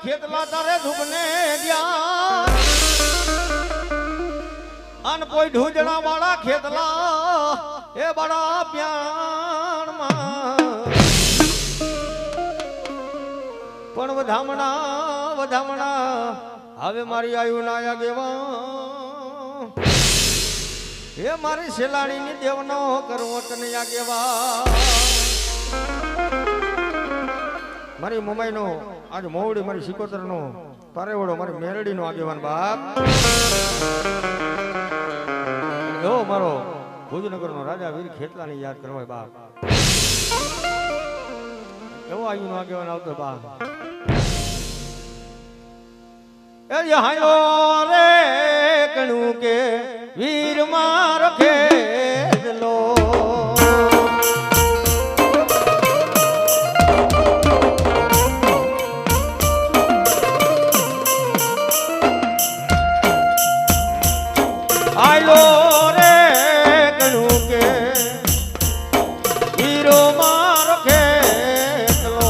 ખેતલા તારે ધૂપને ગયા અન કોઈ ઢૂંજણા વાળા ખેતલા એ બડા પ્યાણમાં પણ વધામણા હવે મારી આયુ ના આગેવા એ મારી શેલાણીની દેવનો કરવો તને આગેવા મારી મુંબઈનો આજ મોવડી મારી સિકોતરનો પારેવડો મારી મેરડીનો આગેવાન બાપ એવો મારો ભુજનગરનો રાજા વીર ખેતલાની યાદ કરવા બાપ એવો આયુનો આગેવાન આવતો બાપ એ હાયો રે કણું કે વીર મારો ખેતલો આયો રે કણું કે વીરો મારો ખેતલો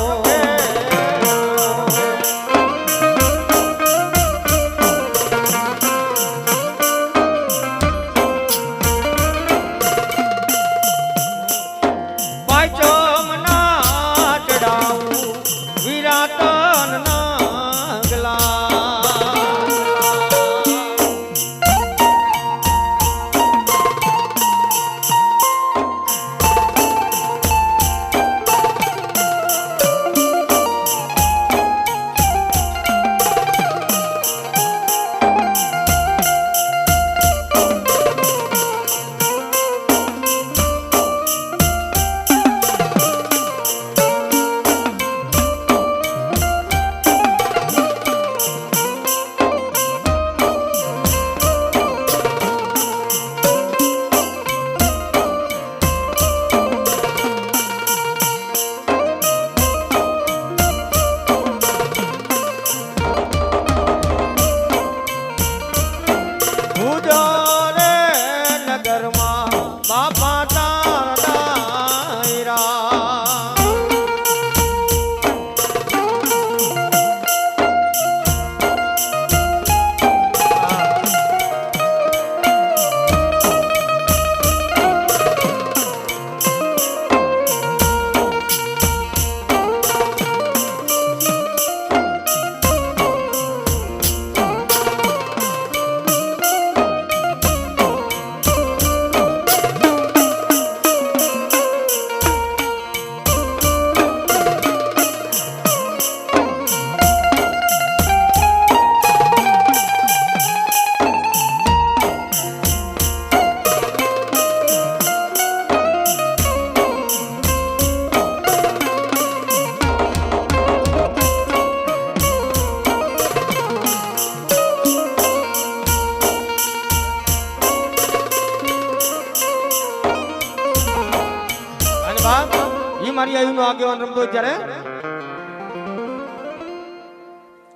મારી આયુનો આગેવાન રમતો ત્યારે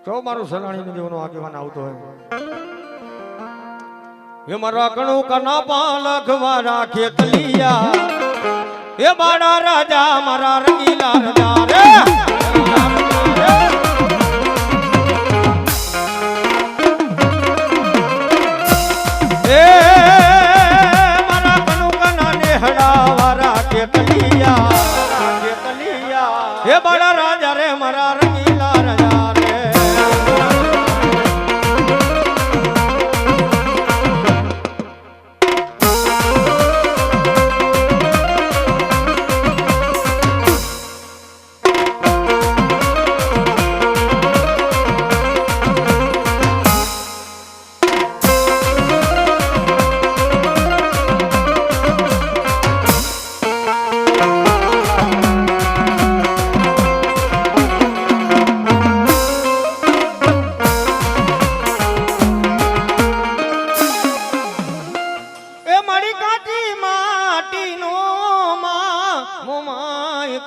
તો મારું સલાણી દેવનો આગેવાન આવતો હોય એ મારા કણું કના પાલખ વાળા ખેતલિયા એ બાળા રાજા મારા રંગીલા રાજા રે એ મારા કણું કના નેહડા વાળા ખેતલિયા હે બડા રાજા રે મારા રંગીલા રાજા રે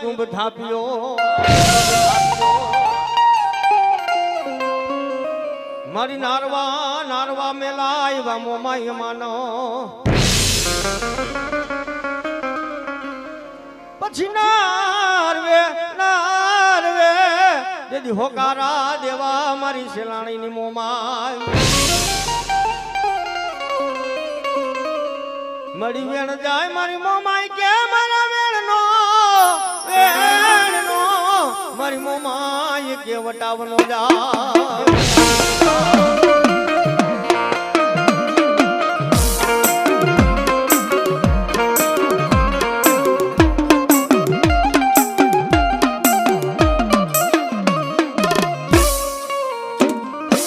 કુંભ થાપ્યો મારી નારવા મેલાય મોમાય માનો પછી નારવે દેદી હોકારા દેવા મારી શેલાણીની મોમાય મળી વેણ જાય મારી મોમાય કે મારા વેણનો મારી મોમાય કે વટાવનો જાય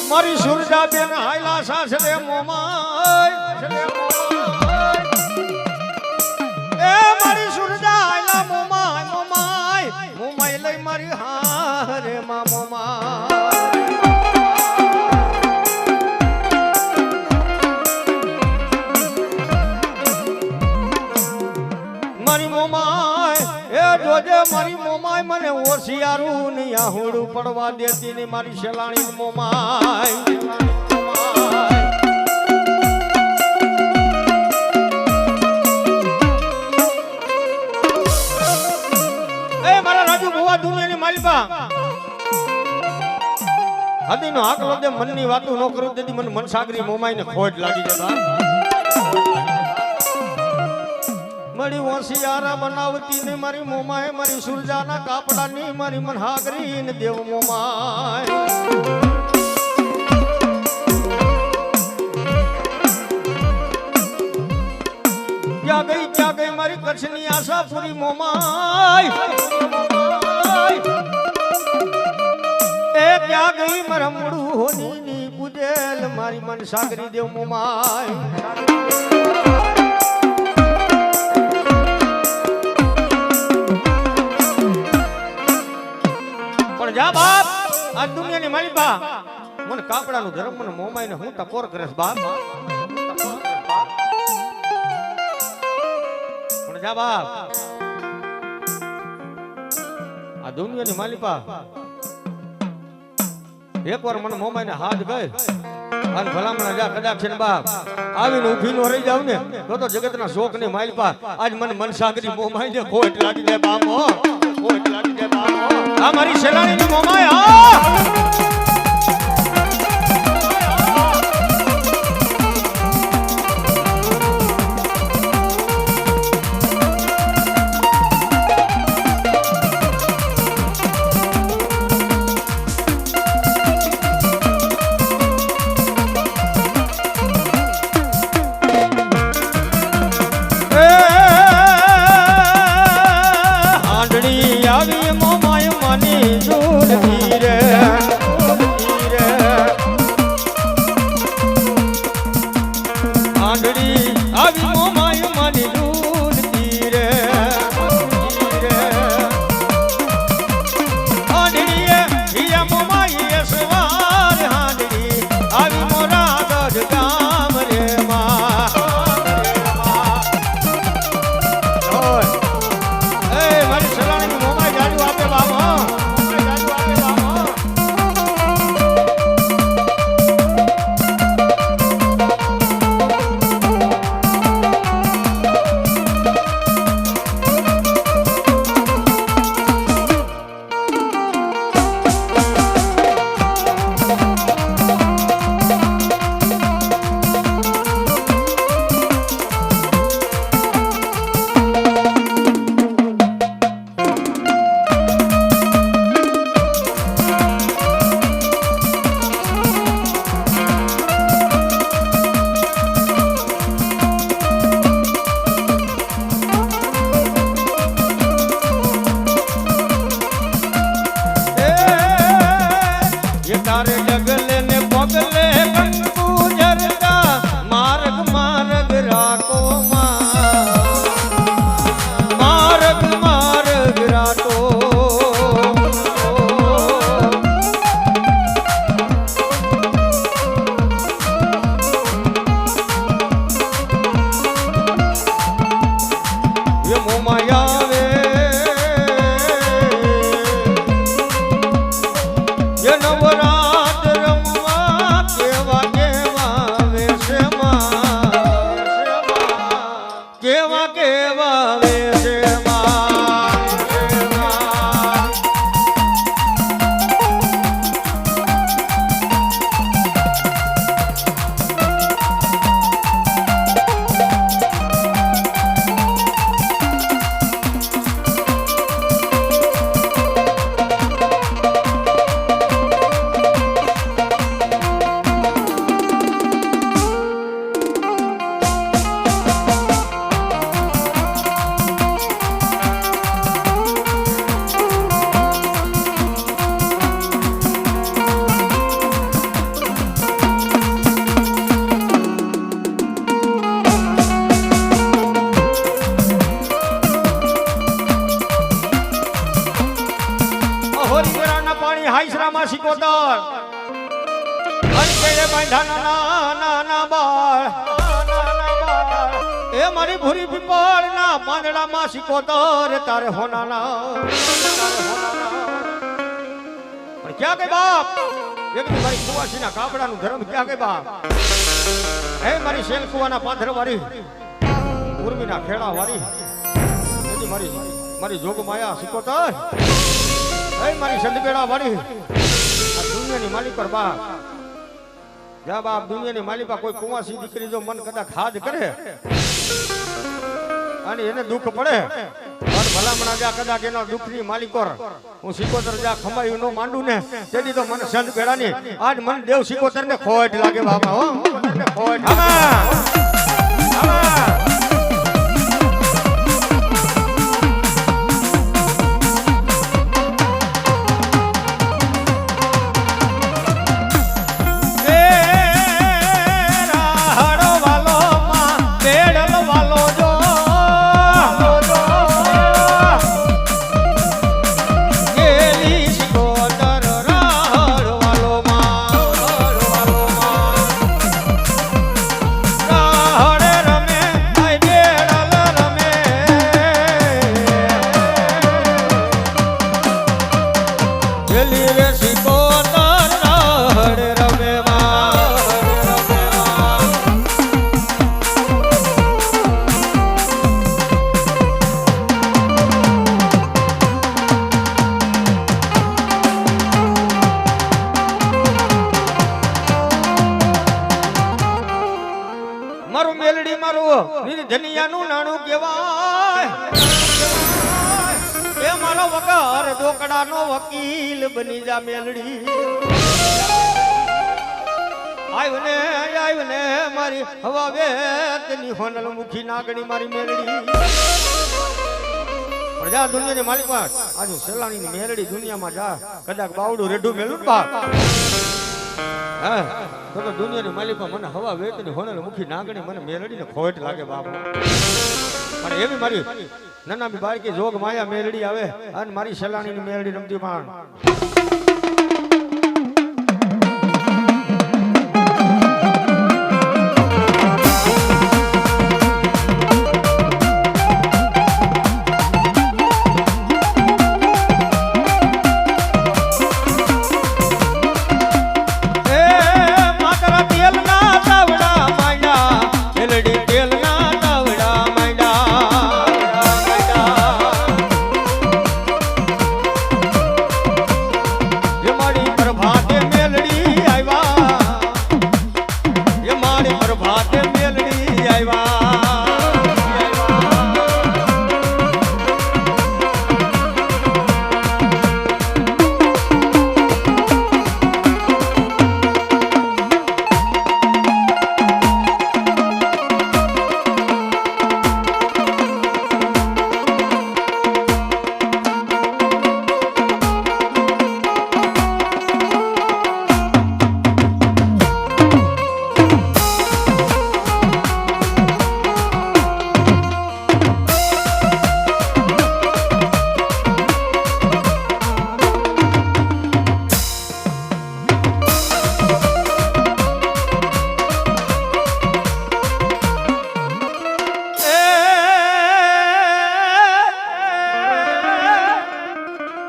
મારી સુરજા બેન હાયલા સાસરે મોમાય એ મારી સુરજા હાયલા મોમાય મોમાય મોમાય લઈ મારી હારે માં મોમાય મારી મોમાય એ જોજે મારી મોમાય મને ઓશિયારું ને આહુડું પડવા દેતી ને મારી શેલાણી મોમાય એ મારા રાજુ ભુવા દુનિયાની માલિકા હદીનો હાકલો દે મનની વાતો ન કરું તેથી મને મનસાગરી મોમાય ને ખોટ લાગી જતા મળી હોશિયારા બનાવતી ને મારી મોમાય મારી સુરજાના કાપડાની મારી મનહાગરી ને દેવ મોમાય ક્યાં ગઈ મારી કચ્છની આશા પૂરી મોમાય એ ક્યાં ગઈ મારા મૂળું હોની પૂજેલ મારી મનસાગરી દેવ મોમાય જા બાપ આ દુનિયાની માલિકા મને કાપડાનું ધર્મ મને મોમાઈને હું ટકોર કરેસ બાપ પણ જા બાપ આ દુનિયાની માલિકા એકવાર મને મોમાઈને હાથ ગઈ અને ભલામણા જા કદાચ છે ને બાપ આવીને ઊભી નો રહી જાવ ને તો જગતના શોક ની માલિકા આજ મને મનસાગરી મોમાઈને ખોટ લાગી જાય બાપ ખોટ લાગી જાય બાપ આ મારી શેલાણીની મોમાય નવરાત સિકોતર અંકેલે બાંધા નાના બાળ એ મારી ભૂરી પીપળ ના પાંદડામાં સિકોતર તારે હોનાના પણ ક્યાં ગઈ બાપ એક મારી કુવાસીના કાપડાનું ધર્મ ક્યાં ગઈ બાપ હે મારી શેલકુવાના પાથર વાળી ઉર્મીના ખેડા વાળી મારી મારી જોગ માયા સિકોતર હે મારી સંદબેડા વાળી આ દુનિયાની માલિક પર બાપ જા બાપ દુનિયાની માલિક પર કોઈ કુવાસી દીકરી જો મન કદાચ ખાદ કરે અને એને દુઃખ પડે અને ભલામણા જા કદાચ એનો દુઃખની માલિકોર હું સિકોતર જા ખમાયું નો માંડું ને તેથી તો મને સંત બેડાની આજ મને દેવ સિકોતર ને ખોટ લાગે બાપા હો ખોટ ધનિયાનું નાણું કહેવાય એ મારો વગર દોકડાનો વકીલ બની જા મેલડી આવ્યો ને મારી હવા વેતની હોનલ મુખી નાગણી મારી મેલડી પ્રજા દુનિયાની માલિક માં આજુ સેલાણીની મેલડી દુનિયામાં જા કદાચ બાવડું રેઢું મેલું બાપ હા તો દુનિયાની માલિકા મને હવા વેતની હોનલ મુખી નાગણી મને મેલડીને ખોટ લાગે બાપ પણ એવી મારી નાના બી બાળકી જોગ માયા મેલડી આવે અને મારી સલાણીની મેલડી રમતી પણ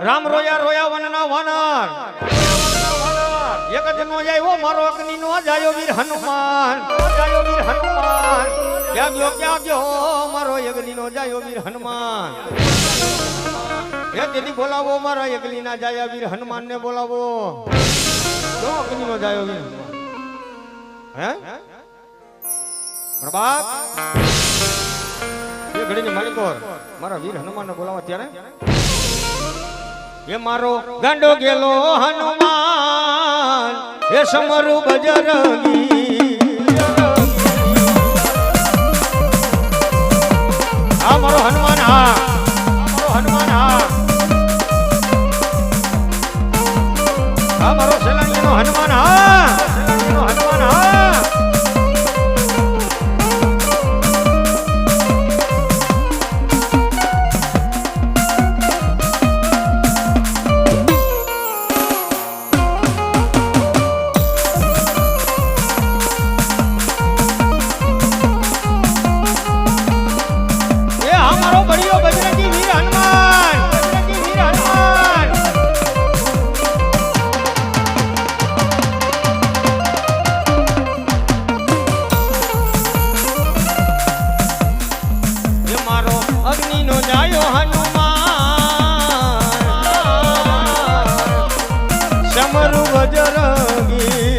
રામ રોયા રોયા વનના વાનર એક જનો જાયો મારો અગ્નિ નો જાયો વીર હનુમાન ક્યાં ગયો મારો અગ્નિ નો જાયો વીર હનુમાન એ તેની બોલાવો મારા અગ્નિ ના જાયા વીર હનુમાન ને બોલાવો જો અગ્નિ નો જાયો વીર હે પ્રભાત એ ઘડીની માલિકોર મારા વીર હનુમાન ને બોલાવા ત્યારે ये मारो गांडो गेलो हनुमान ये समरु बजरंगी हाँ मारो हनुमान हाँ मारो हनुमान हाँ हाँ मारो सेलानी नो हनुमान हाँ सेलानी नो हनुमान हाँ ડમરુ બજરંગી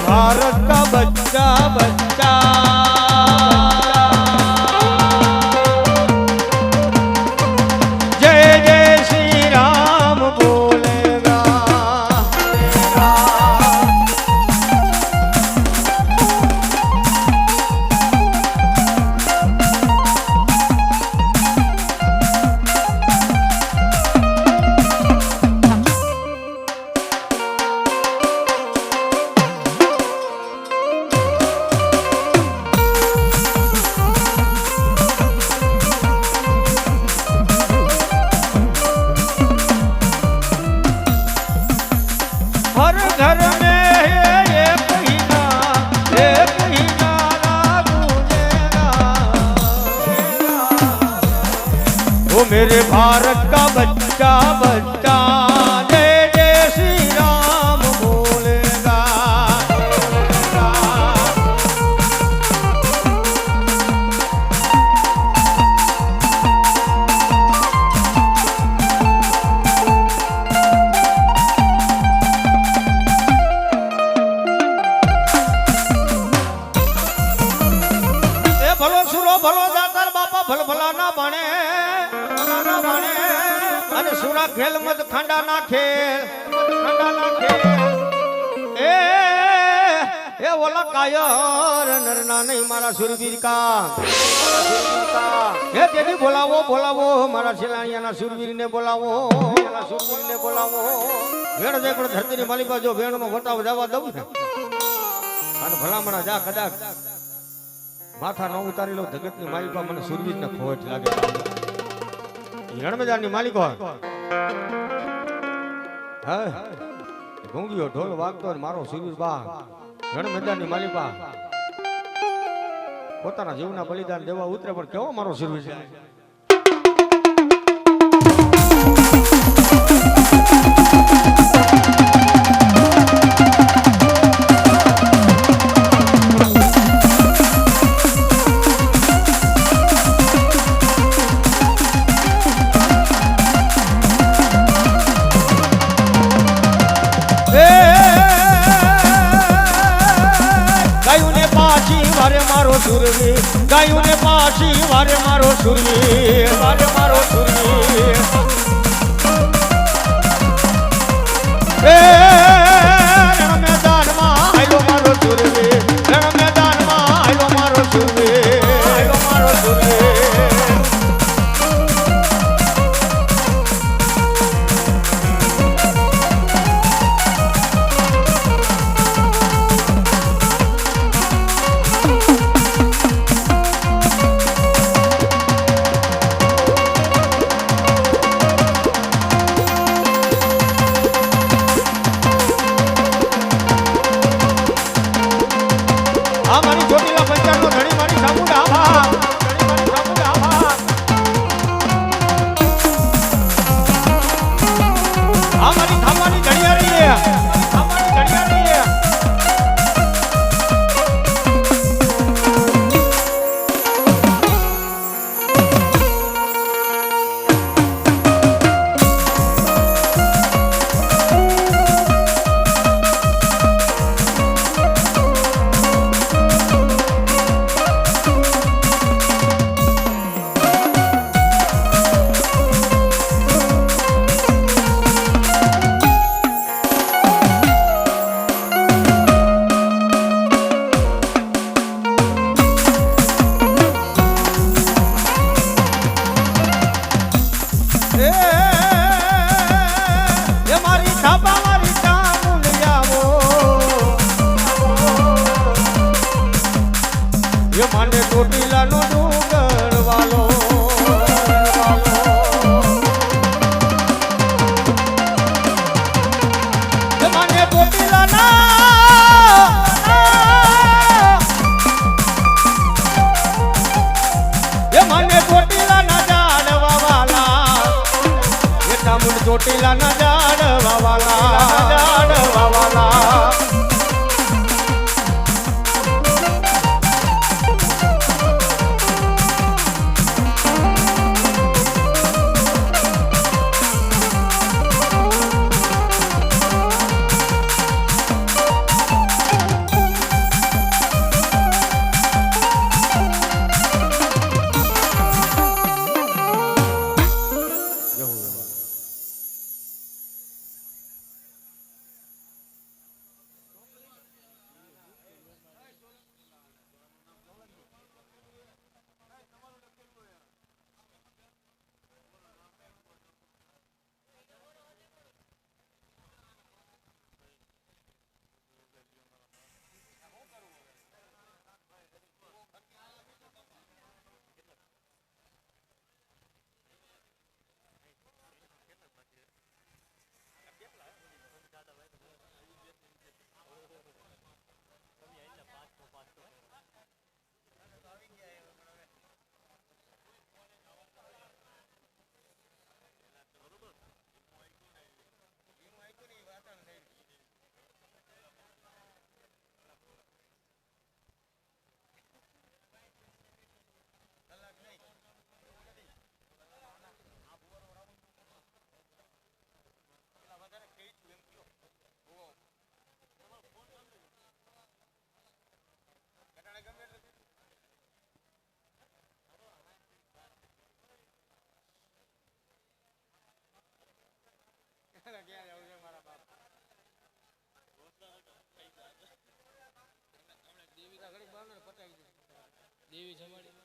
भारत का बच्चा बच्चा जय जय श्री राम बोलेगा हर घर में एक ही नारा गूंजेगा वो मेरे भारत का बच्चा बच्चा जय जय श्री राम बोलेगा ભલો દાતાર બાપા ભલભલા ના ભણે અને સુરા ખેલ મત ખાંડા ના ખેલ એ ઓલા કાયર નરના નહીં મારા સુરવીર કા એ તેથી બોલાવો બોલાવો મારા છેલાણિયાના સુરવીર ને બોલાવો વેણ જે પણ ધરતીની માલિકા જો વેણ નો વટાવ જવા દઉં ને અને ભલામણા જા કદાચ માથા ન ઉતારી લો જગત ની માલિકા મને સુરવીર ને ખોટ લાગે રણમેદાન ની માલિકો હા ઘૂંગીઓ ઢોલ વાગતો મારો સુરવીર બા રણમેદાન ની માલિકા પોતાના જીવના બલિદાન દેવા ઉતરે પણ કેવો મારો સુરવીર છે સુરવીર ગાયું ને પાછી વારે મારો સુરવીર રણ મેદાનમાં આયલો મારો સુરવીર રણ મેદાનમાં આયલો મારો સુરવીર વાવાલા ઝાડ વાવાલા દેવી જમાડી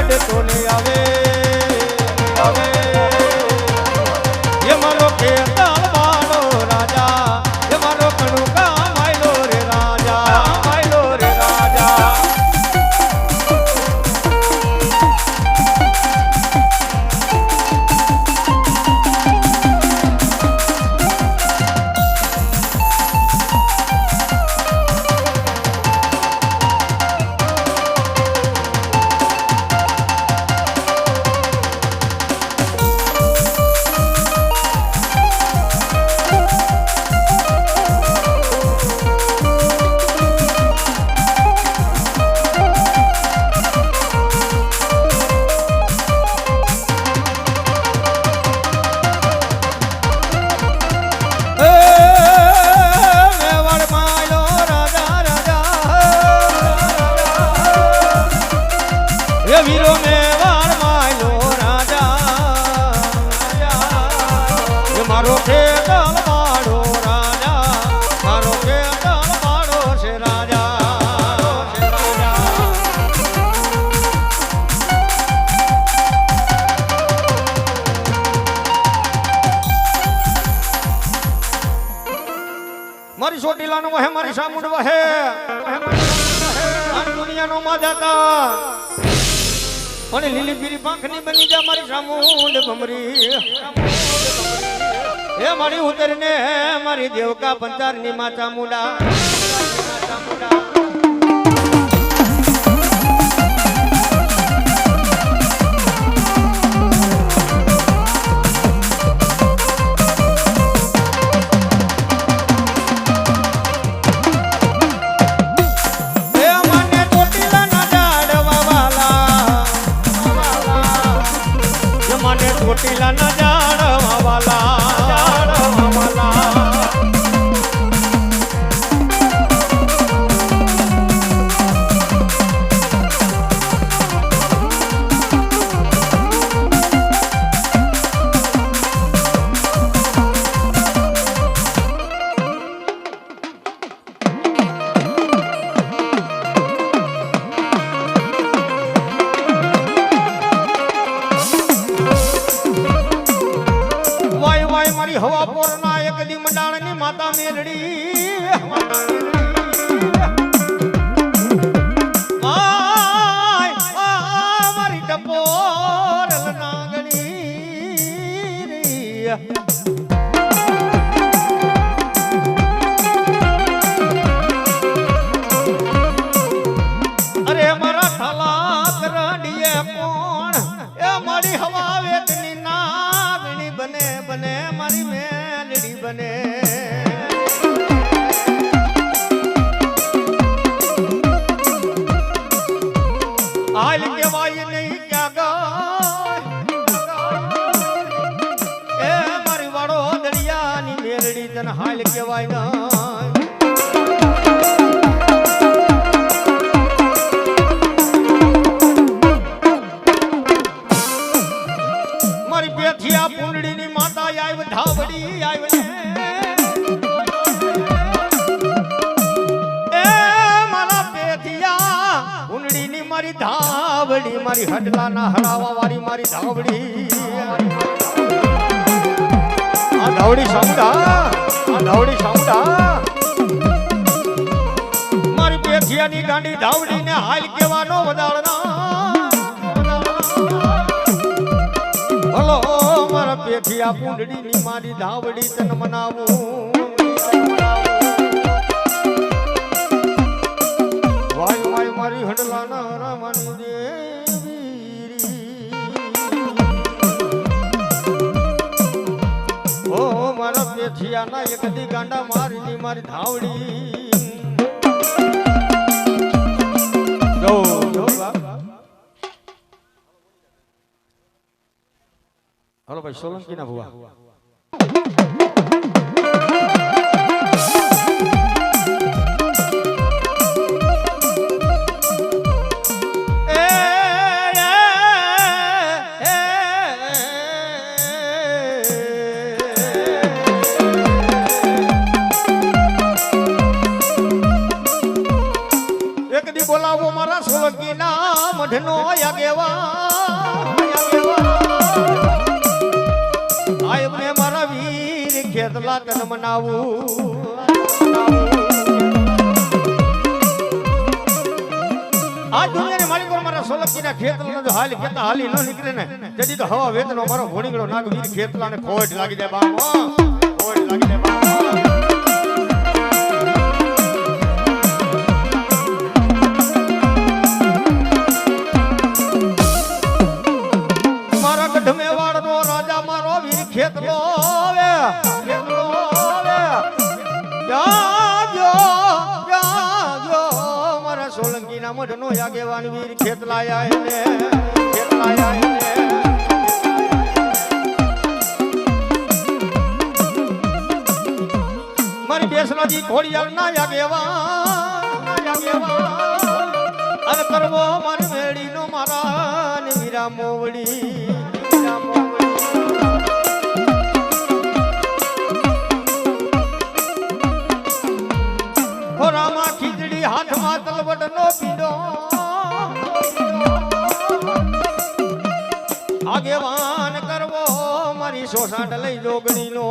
લડતો ને આવે આવે એ મારો ખેતર વાળો રાજા એ મારો કણુકા માયલો રે રાજા વીરો મેવાડ માયલો રાજા મારો ખેતર વાળો રાજા મારો ખેતર વાળો છે રાજા વહે મારી સામુંડ વહે આ દુનિયાનો માધાતા અને લીલી પીરી પાંખની બની જા મારી સામુંડ ભમરી હે મારી ઉતરને મારી દેવકા પંચારની માતા મુડા ચોટીલા ના જાડવા વાલા મારી હવા પોરના એક દી મંડાળની માતા મેલડી મારી ટપોર નાગણી અરે મારા ઠાલા કરડીએ કોણ એ મારી હવા વેતની નાગણી બને બને મારી મેલડી બને હાલ કેવાય નહીં ક્યાં ગઈ એ મારી વાળો દરિયાની મેલડી તને હાલ કેવાય નહીં મારી બેઠિયા પુંડળીની માતા આવ ધાવડી આવ એ મારા બેઠિયા પુંડળીની મારી ધાવડી મારી હડલાના હરાવા વાળી મારી ધાવડી આ ધાવડી સામુડા મારી બેઠિયાની ગાંડી ધાવડીને હાલ કેવાનો વધારણા હલો મારા પેઠિયા પુંડળીની મારી ધાવડી તન મનાવું વાય વાય મારી હડલાના રામાની દેવી ઓ મારા પેઠિયાના એક દી ગાંડા મારીની મારી ધાવડી જો હલો ભાઈ સોલંકી ના ભુવા એક દી બોલાવો મારા સોલંકી ના મઢનો આગેવા આયમને મારા વીર ખેતલા તન મનાવું આ દુનિયાને માલિકો મારા સોલંકીના ખેતલા જો હાલ ખેતા હાલી ન નીકળે ને તેથી તો હવા વેતનો મારો ભોણીગળો નાગ વીર ખેતલાને ખોટ લાગી જાય બામો ખોટ લાગી જાય બામો ખેતલો વે જાજો મારા સોલંકી ના મઢનો આગેવાન વીર ખેતલાયા ને મારી બેસલાજી ઘોડિયાળ ના આગેવાન અને કરવો મારી મેળીનો મારા ને વીરા મોવડી ખોરામાં ખીચડી હાથમાં તલવટનો પીડો આગેવાન કરવો મારી સોસાટ લઈ જોગણીનો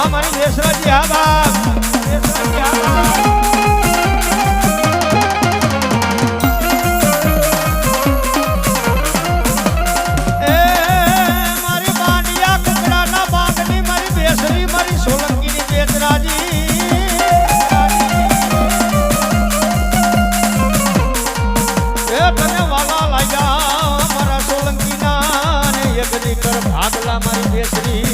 હા મારી દેશરાજી હા બાપ દેશરાજી હા બાપ એ મારી બાંડિયા કુકડાના બાગની મારી બેસરી મારી સોલંકીની બેતરાજી એ તને વાલા લાગ્યા મારા સોલંકીના ને યજ્ઞ કર ભાગલા મારી બેસરી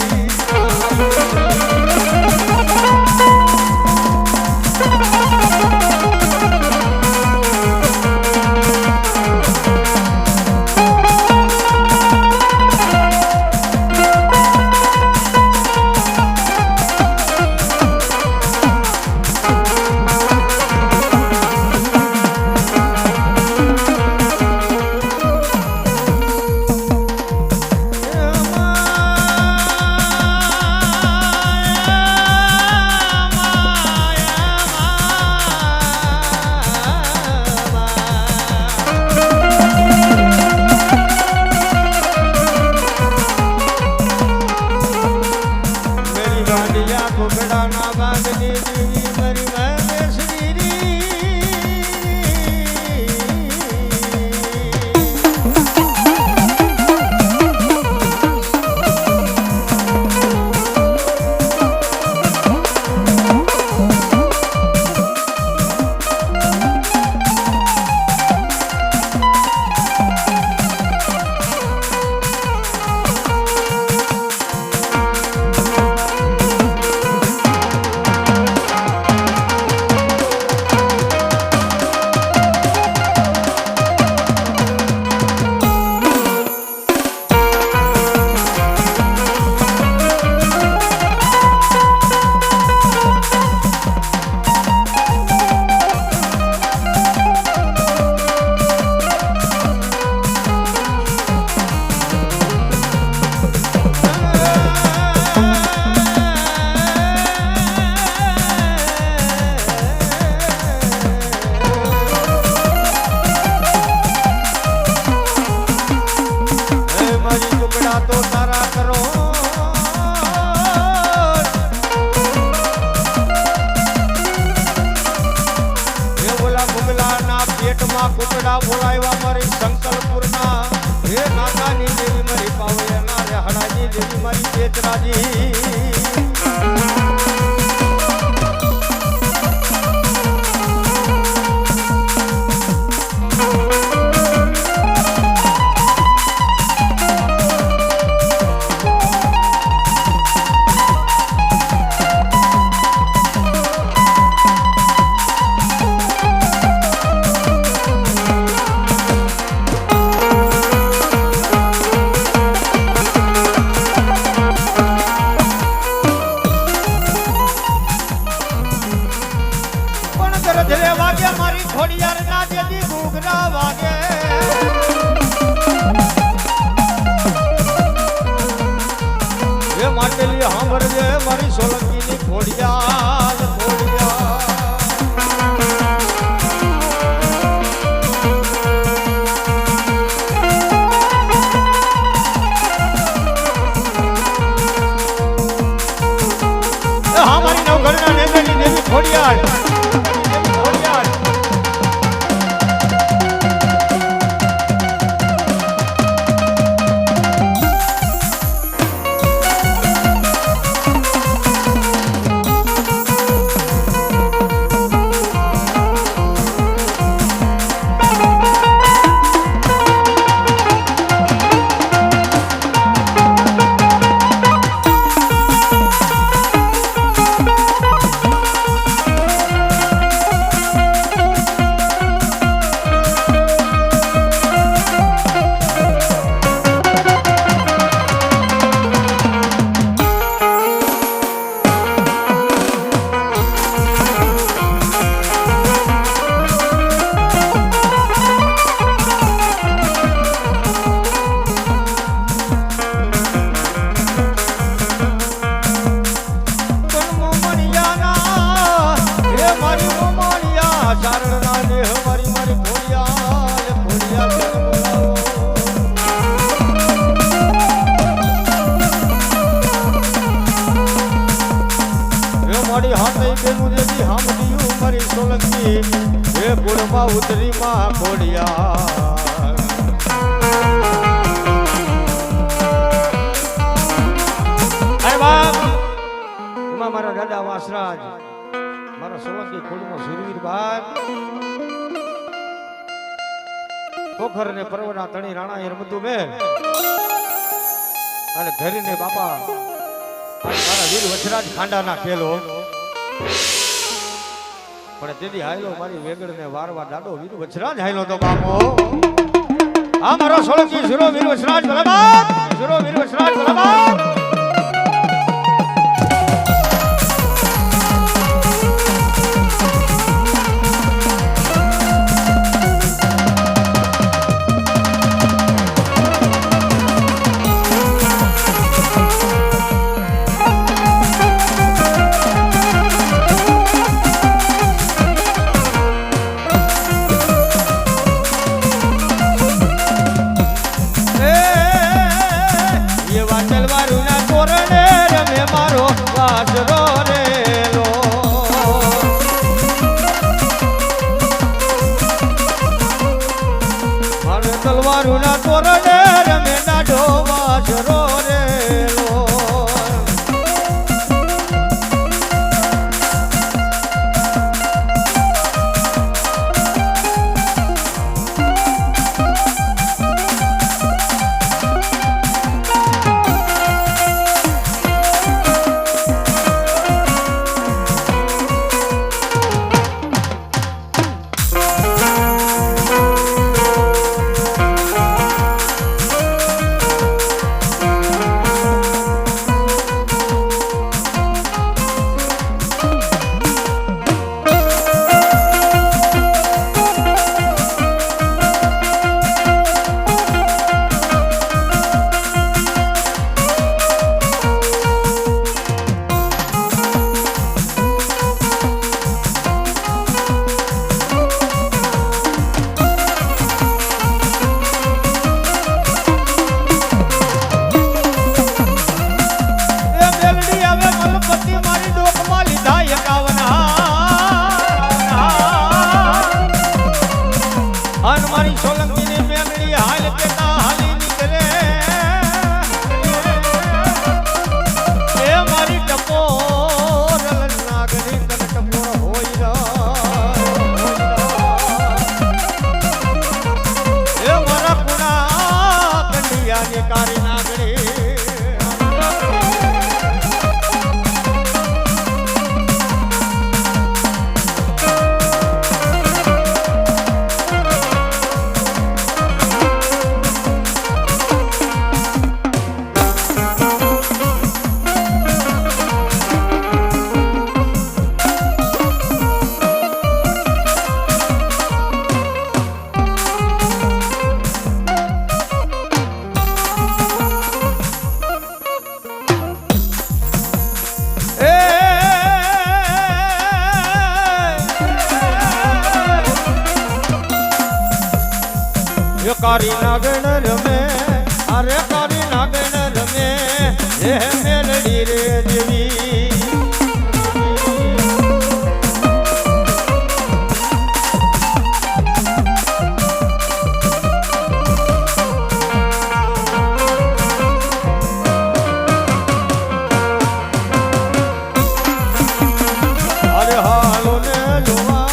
તો તારા કરો હે બોલા મુગલાના પેટમાં કુકડા બોલાવ્યા મારી સંકલ્પપુરના હે નાગાની દેવી મારી પાવૈયાના રે હડાની દેવી મારી બેતરાજી મારી ખોડિયાર ના જેદી ઘૂઘરા વાગે એ માટેલી સાંભળજે મારી સોલંકીની ખોડિયાર ખોડિયાર હા મારી નવઘરના નેતાની દેવી ખોડિયાર મળી હાથે બેનું દેવી હામડિયું મારી સોલંકી હે ગુણમાં ઉતરી માં ખોડિયા મારા દાદા વાસરાજ મારા સોલંકી ખોડમાં સુરવીર બાદ પોખર ને પર્વના તણી રાણા એ રમતું મેં અને ધરીને બાપા મારા વીર વછરાજ ખાંડાના ખેલો પણ તેથી હાયલો મારી વેગડ ને વારવા દાડો વીર વછરાજ હાયલો તો બાપો આ મારો સોલંકી સુરો વીર વછરાજ ભલાબાદ સુરો વીર વછરાજ ભલાબાદ તલવારુના તોરણે રમે નાડો વાસરો રેલો કારી નાગણ રમે અરે કારી નાગણ રમે હે મેલડી રે દેવી અરે હાલો ને જોવા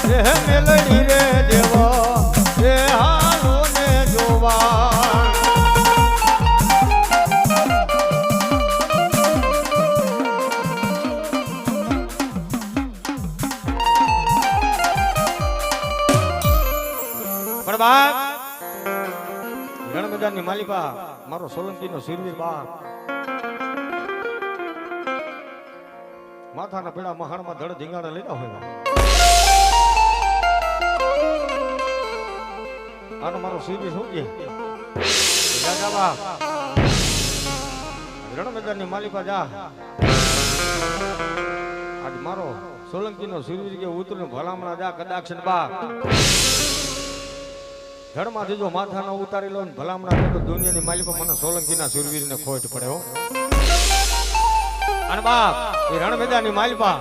હે મેલડી રે દેવા હે હાલો ને જોવા પણ બાપ રણગજાની માલિકા મારો સોલંકીનો શૂરવીર બાપ માથાના પેડા મહાણમાં ધડ ધીંગાણા લેતા હોય આનો મારો શૂરવીર શું કે રાજા બાપ રણગજાની માલિકા જા આજ મારો સોલંકીનો શૂરવીર કે ઉતરીને ભલામણા જા કદાચ બાપ ધડમાંથી જો માથા ન ઉતારી લો ને ભલામણા તો દુનિયાની માલિકો મને સોલંકીના શૂરવીરને ખોટ પડે હો અને બાપ એ રણ મેદાનની માલપા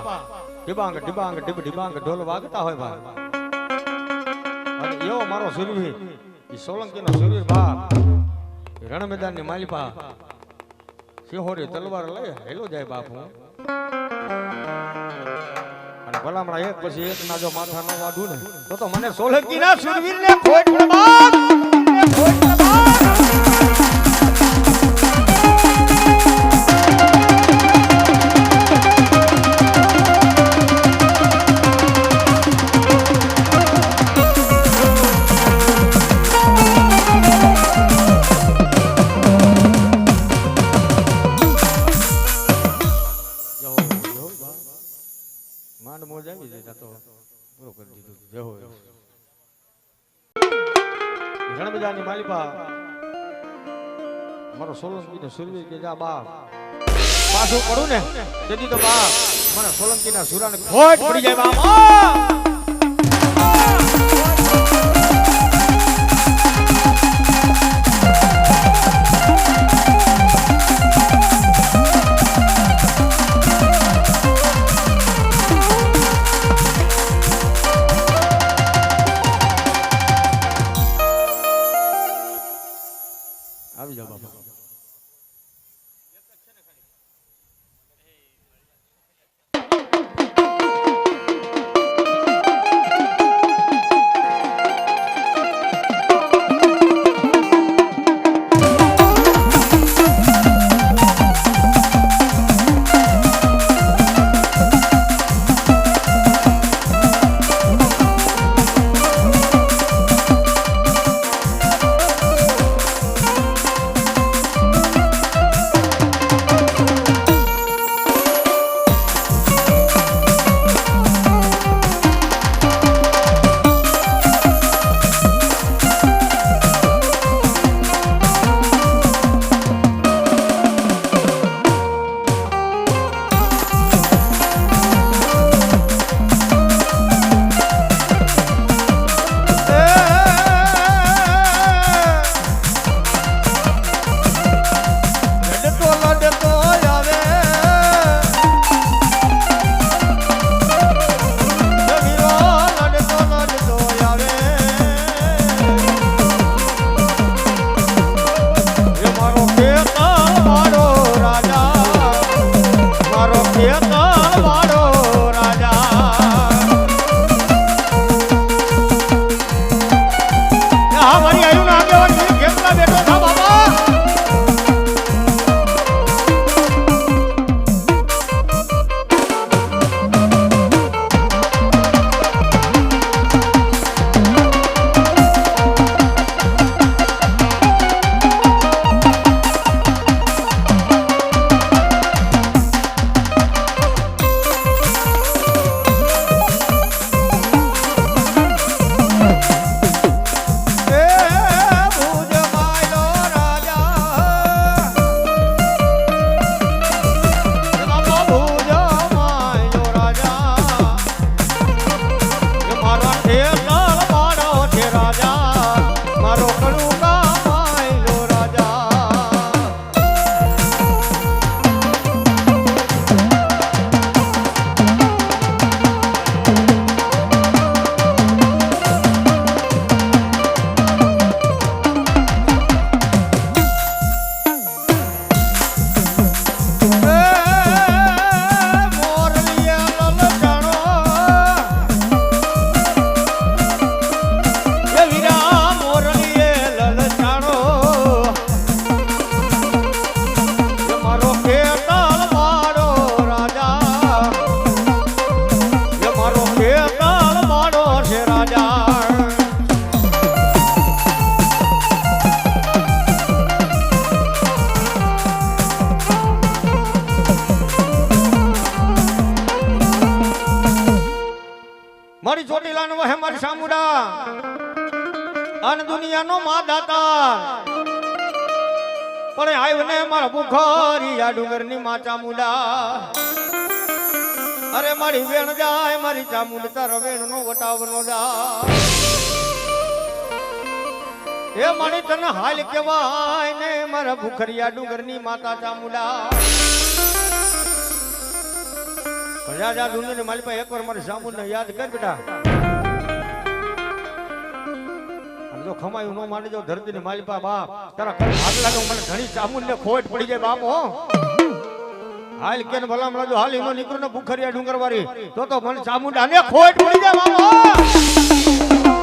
ડિબાંગ ડિબાંગ ડિબ ડિબાંગ ઢોલ વાગતા હોય ભાઈ અને એવો મારો સુરવીર એ સોલંકીનો સુરવીર બાપ એ રણ મેદાનની માલપા સિંહોરી તલવાર લઈ હેલો જાય બાપ હું અને ભલામણા એક પછી એક ના જો માથા ન વાઢું ને તો મને સોલંકીના સુરવીરને ખોટ બાપ ખોટ બાપ માંડ મોજ આવી જાય તો પૂરો કરી દીધું જય હો રણબજારની માલિપા મારો સોલંકીનો સુરવીર કે જા બાપ પાછું પડું ને તેથી તો બાપ મને સોલંકીના સુરાને ખોટ પડી જાય બાપ આવી જાવ બાપા મારી ચોટીલા નો વહે મારી સામુડા અન દુનિયાનો માં દાતા પણ આવ્યો ને મારા બુખારી આ ડુંગરની માં ચામુડા અરે મારી વેણ જાય મારી ચામુંડ તારો વેણ નો વટાવનો જાય એ મારી તને હાલ કેવાય ને મારા ભૂખરિયા ડુંગરની માતા ચામુંડા પ્રજા જા દુનિયાની મારી પાસે એકવાર મારી સામુને યાદ કર બેટા. અને જો ખમાયું ન માની જો ધરતીની મારી પાસે બાપ તારા ખરે હાથ લાગે મને ઘણી સામુને ખોટ પડી જાય બાપ હો. હાલ કેન ભલા મળા જો હાલ એનો નીકળો ને ભૂખરિયા ડુંગર વાળી તો મને ચામુંડાને ખોટ પડી જાય બાપ હો.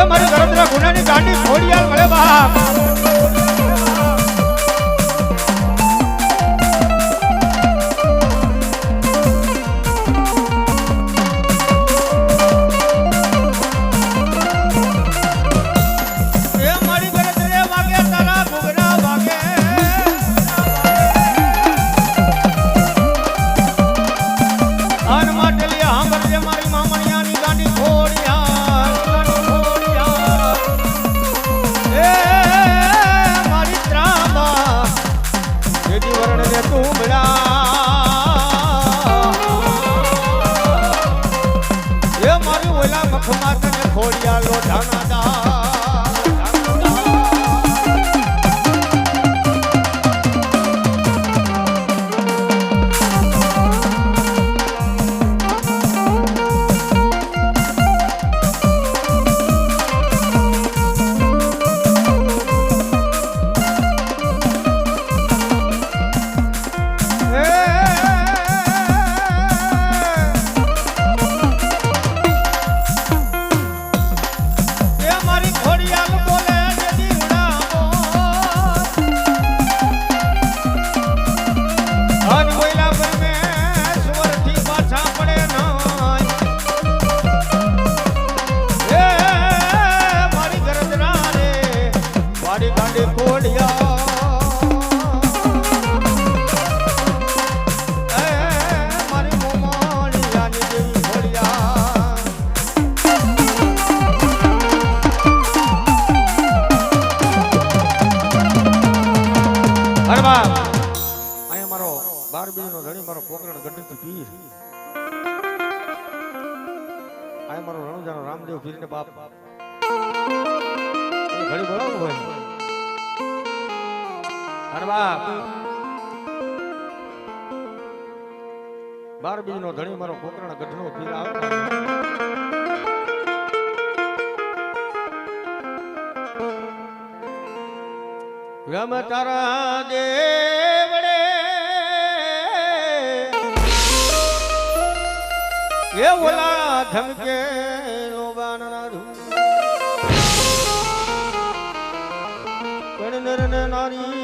મારી ગરદરા ગુનાની ગાંડી ખોડિયાલ મળે બાપ. રામદેવ પીરને બાપ ઘડી બોલાવો ભાઈ. અરે બાપ 12 બીજનો ધણી મારો કોકરાના ગઢનો પીર આવતો રમ તારા દેવડે એ ઓલા ધમકે નો બાનના ધૂ પણ નર ને નારી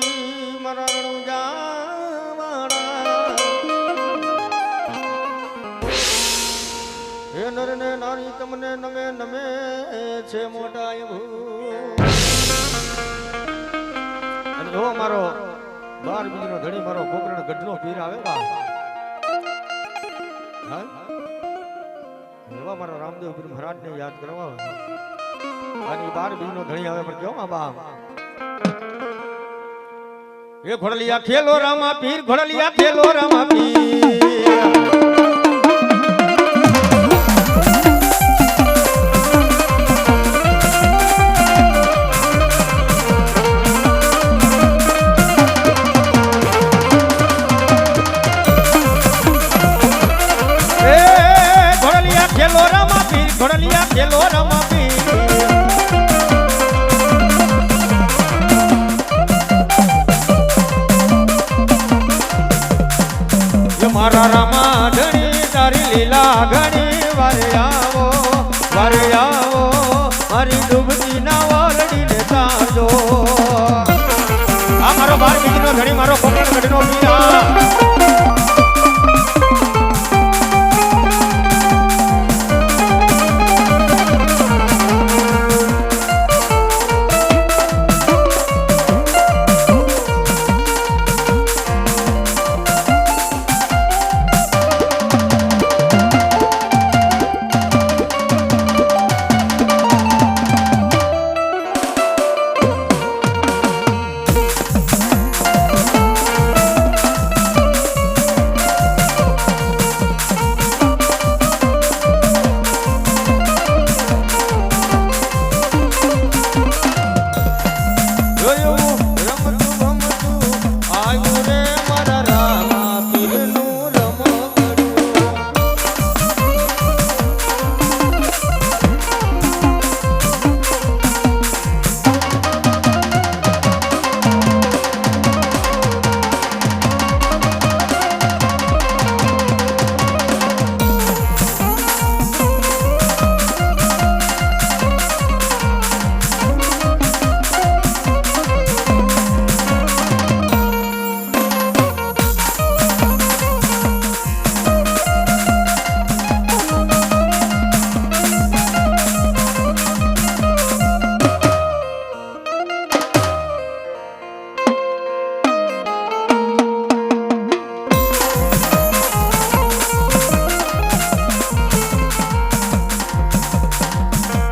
મરણ જાવાણા એ નર નરને નારી તમને નમે નમે છે મોટા એવું. અને જો મારો 12 બીજનો ધણી મારો કોકરણ ગઢનો પીર આવે બા. હા એવા મારો રામદેવ પીર મહારાજને યાદ કરવા અને 12 બીજનો ધણી આવે પણ કેવો બા એ ઘોડલિયા ખેલો રામા પીર ઘોડલિયા ખેલો રામા પીર ખેલો રામા પીર ઘોડલિયા ખેલો રામા પીર મારા રામા ધણી તારી લીલા ઘણી વારે આવો મારી ડૂબતી ના વાલડીને તાજો. આ મારો 12 બીજનો ધણી મારો કોકણ ગઢનો પીર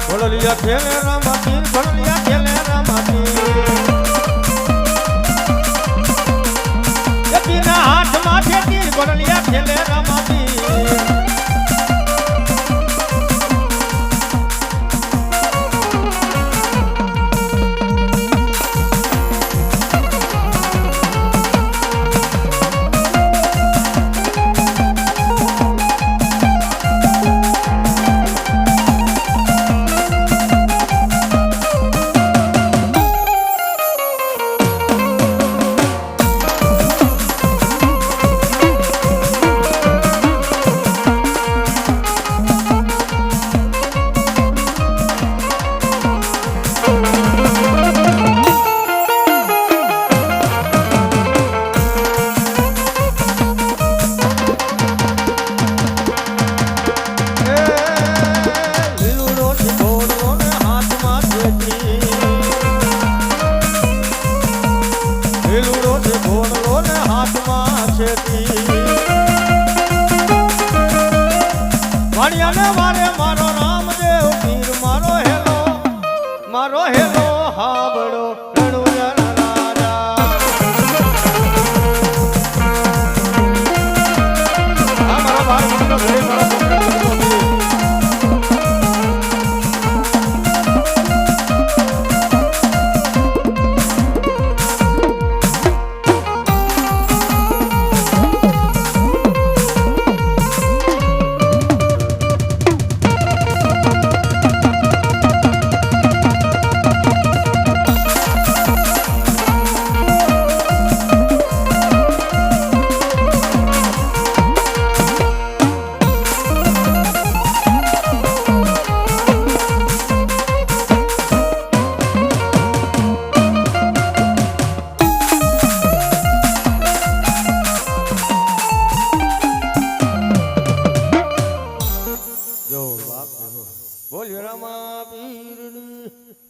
ઘોડલિયા ખેલે રામા પીર ઘોડલિયા ખેલે રામા પીર પીરના હાથમાં છે તીર ઘોડલિયા ખેલે રામા પીર વાણિયાને વારે મારો રામદેવ પીર મારો હેલો હાબડો રણુજન રાજા. આ મારો 12 બીજનો ધણી મારો કોકણ ગઢનો પીર બોલ રામા પીરની